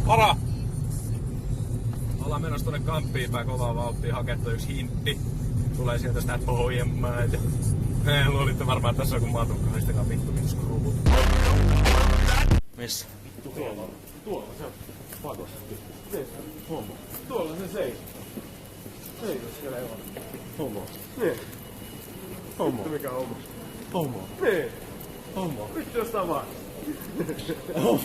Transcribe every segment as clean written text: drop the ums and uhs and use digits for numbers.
Vara! Ollaan menossa tonne kamppiin päin kovaa vauhtia haketta yksi hintti. Tulee sieltä sitä Pohjanmaita. Luulitte varmaan, että tässä on kun matukka, haistakaa vittu minun skruvut. Missä? Tuolla se on pakossa. Homo. Tuolla se seisoo. Seisoo siellä ei ole. Homo. Niin. Homo. Vittu mikä homo. Homo. Niin. Homo. Vittu jostain vaan. Homo.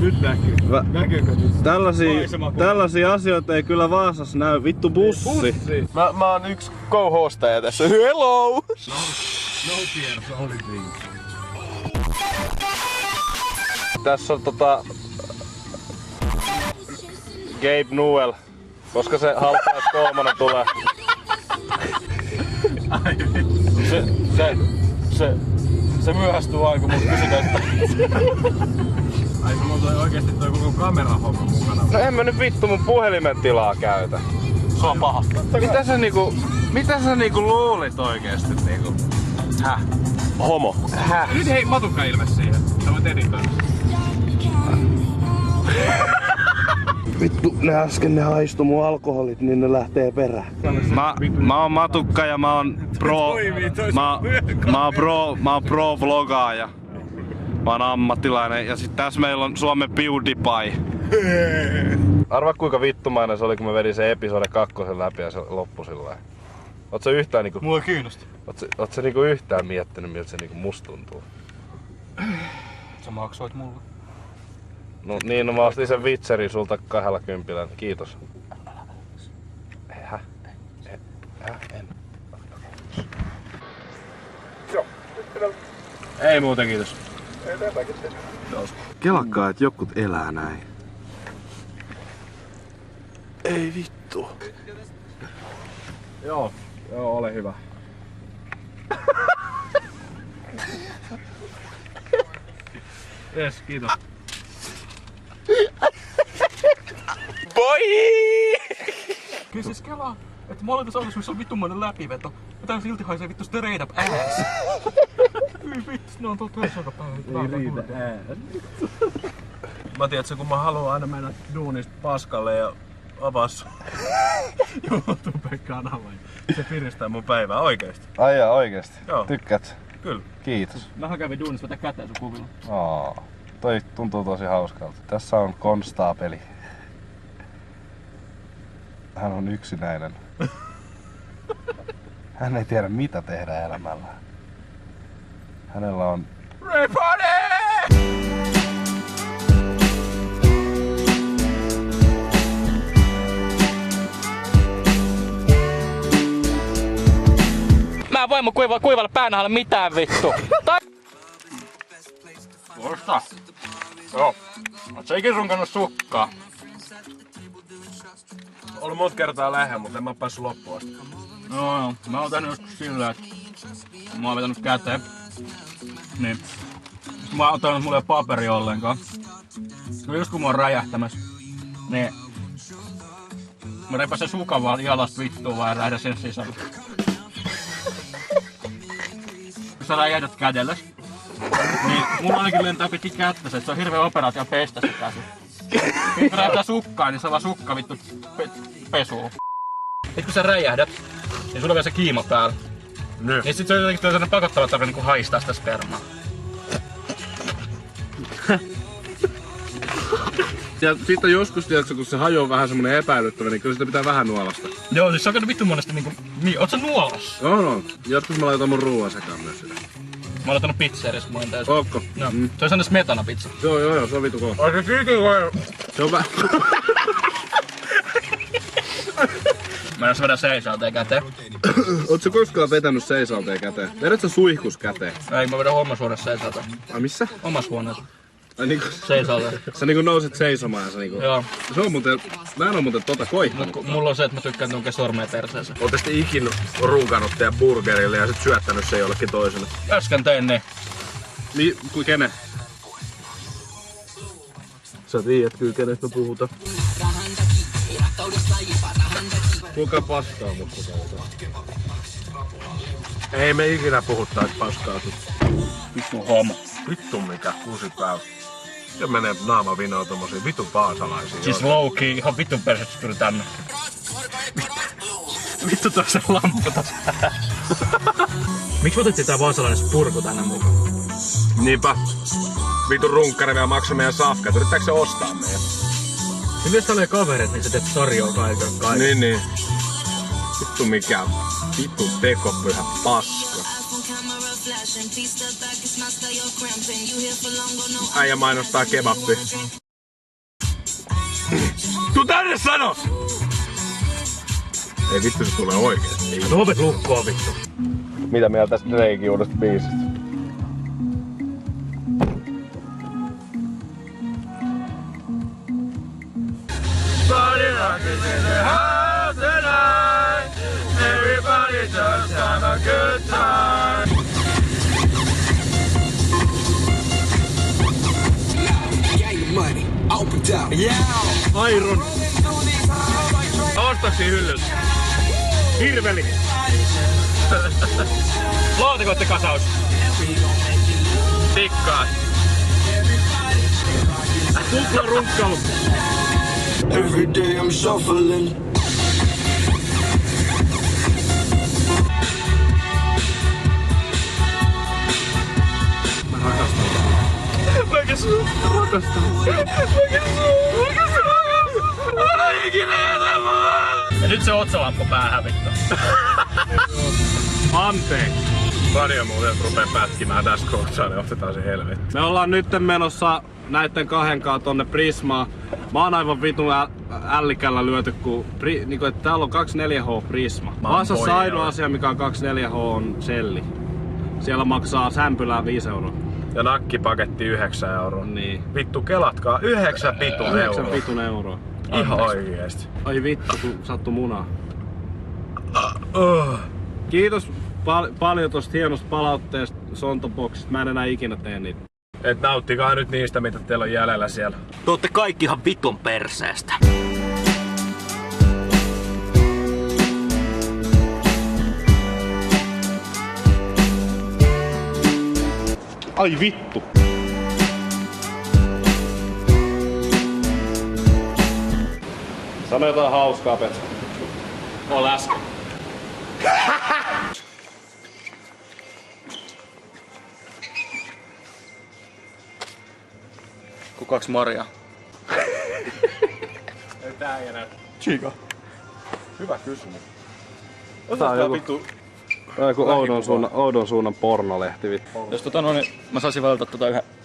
Nyt näkyy. Näkyykö nyt? Tällaisia asioita ei kyllä Vaasassa näy. Vittu bussi. Mä oon yksi co-hostaja tässä. Hello! No tears, only things. Tässä on Gabe Newell. Koska se halpaus kolmonen tulee. Se myöhästyy aina, kun mut kysytään. Ai sulla on oikeesti toi koko kamerahomma mukana. No en mä nyt vittu mun puhelimen tilaa käytä. Se on paha. Mitä sä luulit oikeesti niinku? Häh? Homo. Häh? Nyt hei matukka ilme siihen. Sä voit editoida. Vittu, ne äsken ne haistu mun alkoholit, niin ne lähtee perään. Mä oon matukka ja mä oon pro-vlogaaja. Mä oon ammattilainen ja sit tässä meillä on Suomen PewDiePie. Arvaa kuinka vittumainen se oli, kun mä vedin sen episode 2 läpi ja se loppui sillä. Oot sä yhtään niinku... Mua ei kiinnosta. Oot sä niinku yhtään miettinyt, miltä se niinku musta tuntuu? Sä maksoit mulle. No niin, no mä ostin sen vitserin sulta 20. Kiitos. En. Joo. Ei muuta, kiitos. Ei tämäkin tehdä. Kelakkaa, että jokut elää näin. Ei vittu. Joo, ole hyvä. Yes, kiitos. Boy! Kyllä siis kelaa, että mä olen tässä autossa, missä on vittumainen läpiveto. Ja tää silti haisee vittu straight up ass. Kyllä vittu, ne on tuolla töissä joka päivä. Ei riitä ääs. Mä tiedätkö, kun mä haluan aina mennä duunista paskalle ja avaa sun YouTube-kanavan. Se piristää mun päivää oikeesti. Ai jaa, oikeesti? Joo. Tykkäät? Kyllä. Kiitos. Mähän kävin duunissa vetää käteen sun kuvilla. Toi tuntuu tosi hauskalta. Tässä on konstaapeli. Hän on yksinäinen. Hän ei tiedä mitä tehdä elämällään. Hänellä on... Mä en voi mun kuivalle päänahalle mitään vittu. Muista. Joo. Oot sä ikin runkannut sukkaa? Ollut monta kertaa lähellä, mutta en mä päässyt loppuun asti. Joo. Mä oon tehnyt joskus sillä, että mä oon vetänyt käteen. Niin. Sitten mä oon ottanut mulle paperi ollenkaan. No just kun mä oon räjähtämässä. Niin. Mä repäsen sukan vaan jalasta vittuun vaan ja lähden sen sisälle. Kun sä räjähdät kädelles, niin mulla ainakin lentää pitkin kättä se, että se on hirveä operaatio pestä se käsi. Kun räjähtää sukkaan, niin se vaan sukka vittu pesuu. Sitten kun sä räjähdät, niin sulla on vielä se kiima päällä. Niin sit se on jotenkin sellainen pakottava tarve niinku haistaa sitä spermaa. Ja sitten joskus, tiedätkö, kun se haju on vähän semmonen epäilyttävä, niin kyllä sitä pitää vähän nuolasta. Joo, siis se on käynyt vittu monesti niinku... Oot sä nuolassa? On. Joskus mä laitan mun ruoan sekaan myös sitä. Mä oon laittanut pizzerissä, kun mä oon täysin. Ootko? Joo. Se on sellainen smetana-pizza. Joo, se on vitu kova. Ai se kiikin vai? Se on vähän... Mä en vedä seisalteen käteen. Oot sä koskaan vetänyt seisalteen käteen? Vedät sä suihkus käteen? Ei, mä vedän omassa huoneessa seisalteen. Ai missä? Omassa huoneessa. Ai niinku... Seisalteen. Sä niinku nouset seisomaan ja sä niinku... Joo. Se on muuten... Mä en oo muuten koittanut. Mulla on se, että mä tykkään tunkea sormea perseeseen. Ootte sitten ikin runkannut teidän burgerille ja sit syöttänyt sen jollekin toiselle? Äsken tein niin. Kenen? Sä tiedät kyllä kenestä me puhutaan. Kuka paskaa mut Ei me ikinä puhuttais paskaa sut. Vittu homo. Vittu mikä, 6 päivä. Ja menee naama vinoon tommosiin vitun paasalaisiin. Siis low-key, ihan vitun persettä tuli tänne. Vittu tuossa lamppu tossa. Miksi otettiin tää vaasalainen purku tänne mukaan? Niinpä. Vitun runkkari vielä maksoi meidän safkat. Yrittääkö se ostaa meidän? Niin jos täällä kaverit, niin se teet tarjoaa kaiken. Niin. Vittu mikä vittu tekopyhä paska. Äijä mainostaa kebabbi. Tuu tänne sano! Ei vittu se tulee oikeesti. Tuopet lukkoa vittu. Mitä mieltä tästä Drakein uudesta biisistä? Airon. Ostoksia hyllyltä. Hirveli. Laatikoitten kasaus. Tikkaa. Tupla runkkailu. Every day I'm shuffling. Ja nyt se otsalamppu päähän vittu. Anteeksi. Radio muuten rupee pätkimään tässä kohtaa, niin otetaan se helvetti. Me ollaan nyt menossa näitten kahden kanssa tonne Prismaan. Mä oon aivan vitun ällikällä lyöty, kun niinku, että täällä on 24H Prisma. Vaasassa ainoa asia, mikä on 24H on selli. Siellä maksaa sämpylää 5 €. Ja nakkipaketti 9 €. Niin. Vittu kelatkaa, 9 vitun 9 €. vitun euroa. Ihan oikeesti. Ai vittu, kun sattu munaa. Kiitos paljon tosta hienosta palautteesta Sontoboxista. Mä en enää ikinä tee niitä. Et nauttikaa nyt niistä, mitä teillä on jäljellä siellä. Te ootte kaikki ihan vitun perseestä. Ai vittu! Sano jotain hauskaa, Petsa. Ol äsken. Kukaks Maria? Ei tää ei enää. Chica. Hyvä kysymys. Tää on joku oudon suunnan pornolehti vittu. Jos mä saisin valita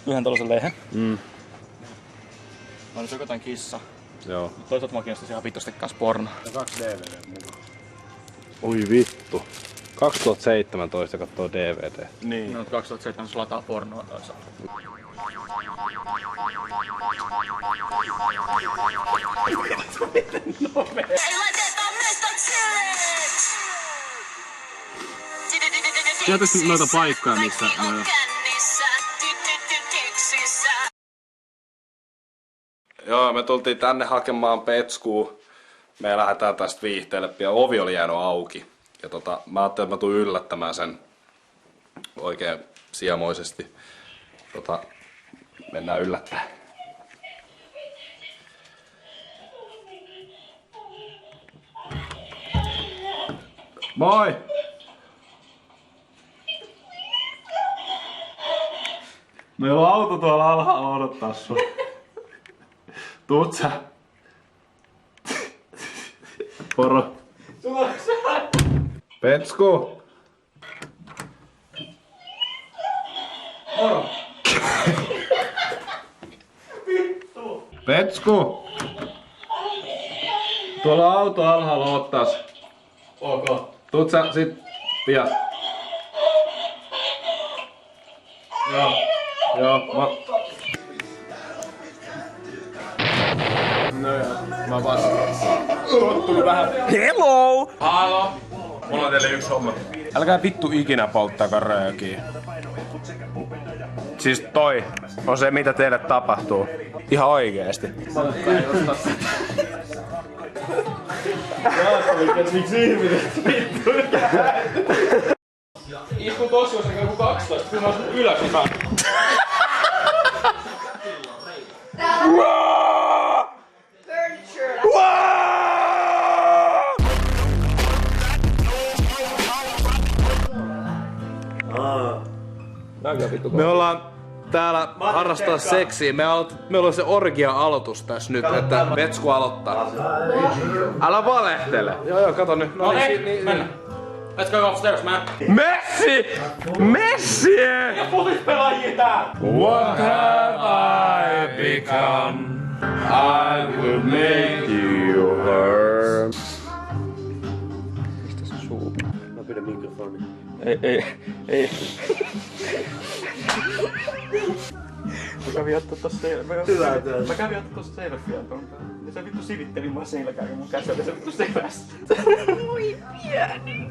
yhden tällaisen lehen. Mä oon jotain kissa. Joo. Toisaalta mä kiinnostais ihan vitusti kans porno. Ja 2 DVD mukaan. Oi vittu. 2017 kattoo DVD. Niin. No 2007 lataa pornoa toisaalta. Tietysti noita paikkoja, missä Joo, me tultiin tänne hakemaan Petskuu. Me lähdetään tästä viihteelle pian. Ovi oli jäänyt auki. Ja mä ajattelin, että mä tuun yllättämään sen oikein siemoisesti. Mennään yllättämään. Moi! Meillä on auto tuolla alhaalla odottaa sua. Tuut sä? Poro. Petsku! Moro! Vittu! Petsku! Tuolla auto alhaalla ottas. Ok. Tuut sä sit pian. Joo, Mä vastaan. Tottuu vähän. Hello! Halo! Mulla on teille yksi homma. Älkää vittu ikinä polttako röökiä. Siis toi on se, mitä teille tapahtuu. Ihan oikeesti. Istu tossa, jos on joku 12, kun nousit ylös, niin saa. Me ollaan täällä harrastaa seksiä. Meillä on se orgia-aloitus tässä nyt, että Vetsku aloittaa. Älä valehtele! Joo, kato nyt. No niin, mennään. Let's go upstairs, man. Messi! Messi! Ja pelaajia tää! What have I become? I will make you her. Mistä se suu? Mä pyydän mikrofoni. Ei. Mä kävin ottaa tossa selfieä ton kanssa. Ja se vittu sivitteli mua selkään, kun mun käsi oli se vittu selässä. Voi pieni.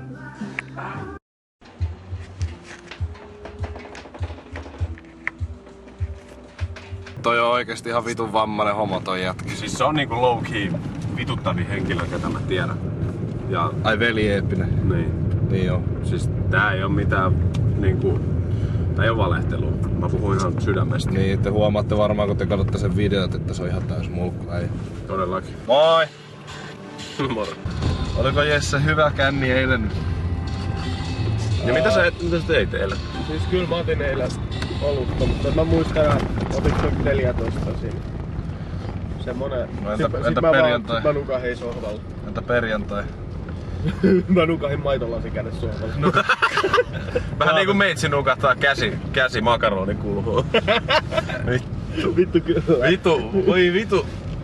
Toi on oikeesti ihan vitun vammainen homo toi jätkä. Siis se on niinku low key vituttavin henkilö, ketä mä tiedän. Ja Ai veli eeppinen. Niin joo. Siis tää ei oo mitään niinku... Tää ei oo valehtelua. Mä puhun ihan sydämestä. Niin, te huomaatte varmaan kun te katsotte sen videot, että se on ihan täys mulkku. Ei. Todellakin. Moi! Moro. Oliko Jesse hyvä känni eilen? Ja mitä sä teit eilen? Siis kyllä mä otin eilen olutta, mutta mä muistan, otitko 14 siinä. Semmonen... No entä perjantai? Mä nukahin sohvalla. Entä perjantai? Mä nukahin maitolasin kädessä sohvalla. Vähän niinku meitsi nukahtaa käsi makaronin kulhuun. Vittu kyllä.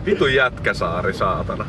Vitu jätkäsaari saatana.